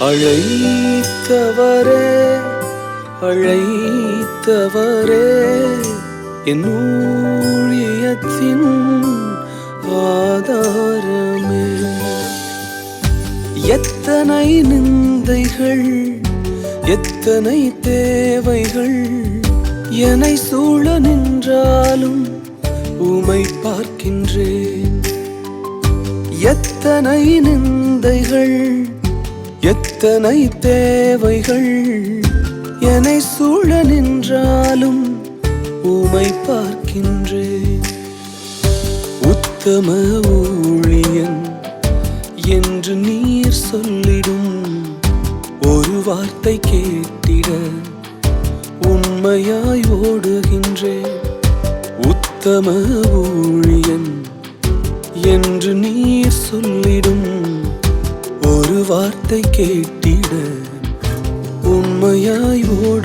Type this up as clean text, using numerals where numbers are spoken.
அழைத்தவரே அழைத்தவரே என் ஊழியத்தின் ஆதாரமே. எத்தனை நிந்தைகள் எத்தனை தேவைகள் என்னை சூழ நின்றாலும் உமை பார்க்கின்றேன். எத்தனை நிந்தைகள் எத்தனை தேவைகள் என்னை சூழ நின்றாலும் உமை பார்க்கின்றேன். உத்தம ஊழியன் என்று நீர் சொல்லிடும் ஒரு வார்த்தை கேட்டிட உண்மையாய் ஓடுகின்றேன். உத்தம ஊழியன் என்று நீர் சொல்லிடும் ஒரு வார்த்தை கேட்டிட உண்மையாய் ஓடு